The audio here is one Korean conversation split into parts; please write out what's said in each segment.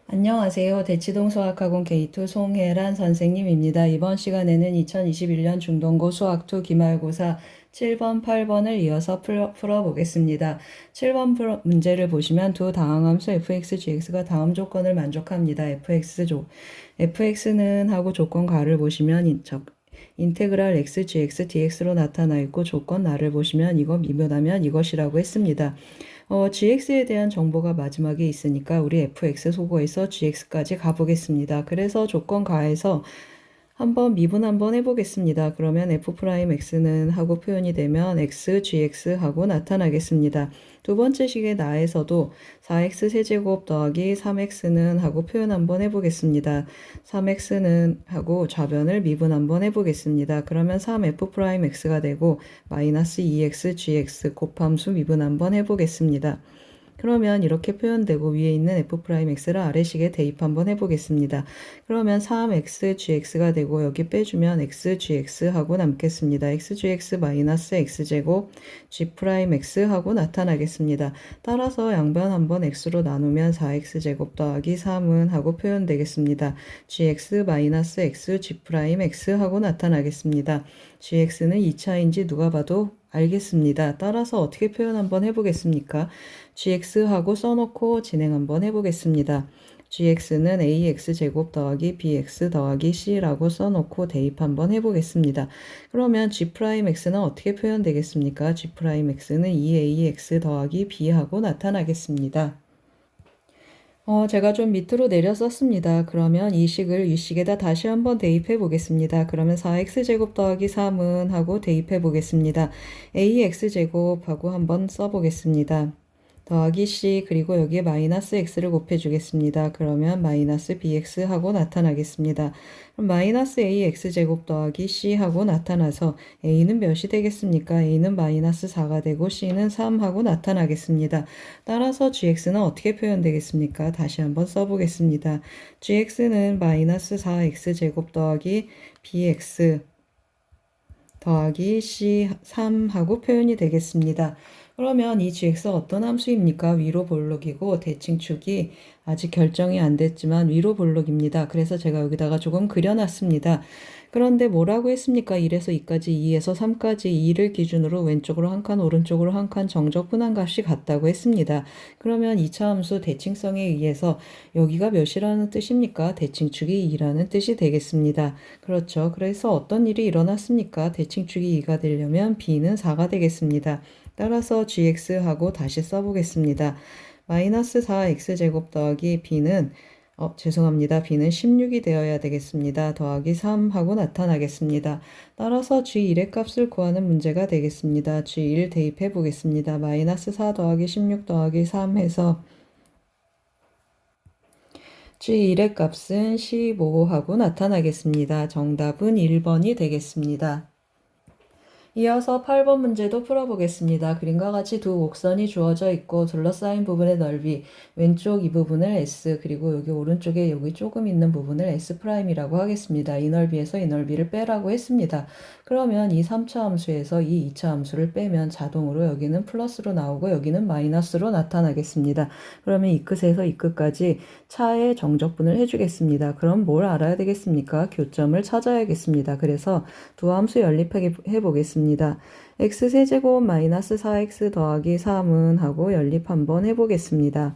안녕하세요. 대치동 수학학원 K2 송혜란 선생님입니다. 이번 시간에는 2021년 중등고 수학2 기말고사 7번, 8번을 이어서 풀어보겠습니다. 7번 문제를 보시면 두 다항함수 fx, gx가 다음 조건을 만족합니다. fx는 하고 조건 가를 보시면 인테그랄 x, gx, dx로 나타나 있고 조건 나를 보시면 이거 미분하면 이것이라고 했습니다. gx에 대한 정보가 마지막에 있으니까 우리 fx 소거해서 gx까지 가보겠습니다. 그래서 조건 가에서 한번 미분 한번 해보겠습니다. 그러면 f'x는 하고 표현이 되면 x, gx 하고 나타나겠습니다. 두 번째 식의 나에서도 4x 세제곱 더하기 3x는 하고 표현 한번 해보겠습니다. 3x는 하고 좌변을 미분 한번 해보겠습니다. 그러면 3f'x가 되고 마이너스 2x, gx 곱함수 미분 한번 해보겠습니다. 그러면 이렇게 표현되고 위에 있는 f'x를 아래식에 대입 한번 해보겠습니다. 그러면 3xgx가 되고 여기 빼주면 xgx 하고 남겠습니다. xgx 마이너스 x제곱 g'x 하고 나타나겠습니다. 따라서 양변 한번 x로 나누면 4x제곱 더하기 3은 하고 표현되겠습니다. gx 마이너스 x g'x 하고 나타나겠습니다. gx는 2차인지 누가 봐도 알겠습니다. 따라서 어떻게 표현 한번 해보겠습니까? gx하고 써놓고 진행 한번 해보겠습니다. gx는 ax제곱 더하기 bx 더하기 c라고 써놓고 대입 한번 해보겠습니다. 그러면 g'x는 어떻게 표현되겠습니까? g'x는 2ax 더하기 b하고 나타나겠습니다. 제가 좀 밑으로 내려 썼습니다. 그러면 이 식을 이 식에다 다시 한번 대입해 보겠습니다. 그러면 4x제곱 더하기 3은 하고 대입해 보겠습니다. ax제곱 하고 한번 써보겠습니다. 더하기 c 그리고 여기에 마이너스 x를 곱해주겠습니다. 그러면 마이너스 bx 하고 나타나겠습니다. 그럼 마이너스 ax제곱 더하기 c 하고 나타나서 a는 몇이 되겠습니까? a는 마이너스 4가 되고 c는 3 하고 나타나겠습니다. 따라서 gx는 어떻게 표현되겠습니까? 다시 한번 써보겠습니다. gx는 마이너스 4x제곱 더하기 bx 더하기 c 3 하고 표현이 되겠습니다. 그러면 이 gx가 어떤 함수입니까? 위로 볼록이고 대칭축이 아직 결정이 안 됐지만 위로 볼록입니다. 그래서 제가 여기다가 조금 그려놨습니다. 그런데 뭐라고 했습니까? 1에서 2까지, 2에서 3까지 2를 기준으로 왼쪽으로 한 칸, 오른쪽으로 한 칸 정적 분함값이 같다고 했습니다. 그러면 2차 함수 대칭성에 의해서 여기가 몇이라는 뜻입니까? 대칭축이 2라는 뜻이 되겠습니다. 그렇죠. 그래서 어떤 일이 일어났습니까? 대칭축이 2가 되려면 b는 4가 되겠습니다. 따라서 gx하고 다시 써보겠습니다. 마이너스 4x제곱 더하기 b는 죄송합니다. b는 16이 되어야 되겠습니다. 더하기 3 하고 나타나겠습니다. 따라서 g1의 값을 구하는 문제가 되겠습니다. g1 대입해 보겠습니다. 마이너스 4 더하기 16 더하기 3 해서 g1의 값은 15 하고 나타나겠습니다. 정답은 1번이 되겠습니다. 이어서 8번 문제도 풀어보겠습니다. 그림과 같이 두 곡선이 주어져 있고 둘러싸인 부분의 넓이 왼쪽 이 부분을 S 그리고 여기 오른쪽에 여기 조금 있는 부분을 S'이라고 하겠습니다. 이 넓이에서 이 넓이를 빼라고 했습니다. 그러면 이 3차 함수에서 이 2차 함수를 빼면 자동으로 여기는 플러스로 나오고 여기는 마이너스로 나타나겠습니다. 그러면 이 끝에서 이 끝까지 차의 정적분을 해주겠습니다. 그럼 뭘 알아야 되겠습니까? 교점을 찾아야겠습니다. 그래서 두 함수 연립해 보겠습니다. x세제곱 마이너스 4x 더하기 3은 하고 연립 한번 해보겠습니다.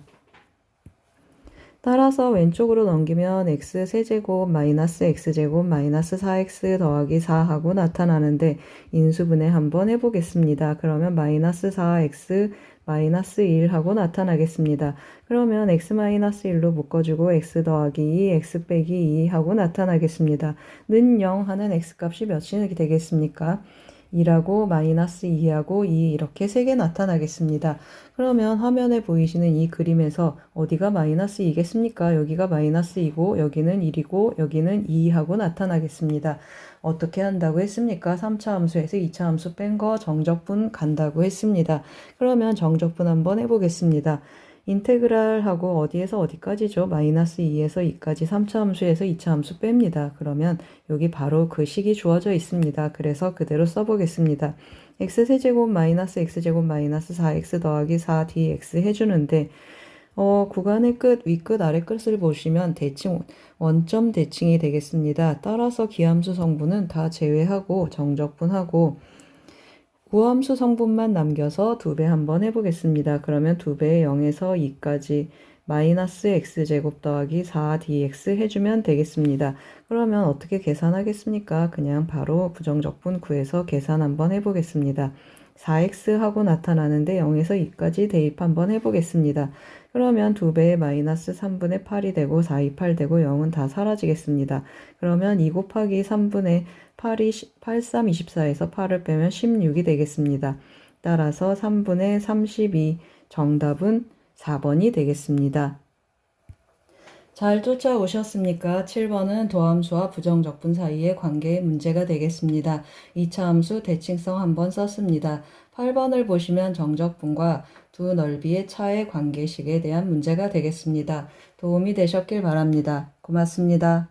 따라서 왼쪽으로 넘기면 x세제곱 마이너스 x제곱 마이너스 4x 더하기 4 하고 나타나는데 인수분해 한번 해보겠습니다. 그러면 마이너스 4x 마이너스 1 하고 나타나겠습니다. 그러면 x 마이너스 1로 묶어주고 x 더하기 2 x 빼기 2 하고 나타나겠습니다. 는 0 하는 x값이 몇이 되겠습니까? 2라고 마이너스 2하고 2 이렇게 3개 나타나겠습니다. 그러면 화면에 보이시는 이 그림에서 어디가 마이너스 2겠습니까? 여기가 마이너스 2고 여기는 1이고 여기는 2하고 나타나겠습니다. 어떻게 한다고 했습니까? 3차 함수에서 2차 함수 뺀 거 정적분 간다고 했습니다. 그러면 정적분 한번 해보겠습니다. 인테그랄하고 어디에서 어디까지죠? 마이너스 2에서 2까지 3차 함수에서 2차 함수 뺍니다. 그러면 여기 바로 그 식이 주어져 있습니다. 그래서 그대로 써보겠습니다. x세제곱 마이너스 x제곱 마이너스 4x 더하기 4dx 해주는데 구간의 끝, 위끝, 아래끝을 보시면 대칭, 원점 대칭이 되겠습니다. 따라서 기함수 성분은 다 제외하고 정적분하고 우함수 성분만 남겨서 2배 한번 해보겠습니다. 그러면 2배의 0에서 2까지 마이너스 x제곱 더하기 4dx 해주면 되겠습니다. 그러면 어떻게 계산하겠습니까? 그냥 바로 부정적분 구해서 계산 한번 해보겠습니다. 4x 하고 나타나는데 0에서 2까지 대입 한번 해보겠습니다. 그러면 2배의 마이너스 3분의 8이 되고 4, 2, 8 되고 0은 다 사라지겠습니다. 그러면 2 곱하기 3분의 8이 8, 3, 24에서 8을 빼면 16이 되겠습니다. 따라서 3분의 32 정답은 4번이 되겠습니다. 잘 쫓아오셨습니까? 7번은 도함수와 부정적분 사이의 관계의 문제가 되겠습니다. 2차 함수 대칭성 한번 썼습니다. 8번을 보시면 정적분과 두 넓이의 차의 관계식에 대한 문제가 되겠습니다. 도움이 되셨길 바랍니다. 고맙습니다.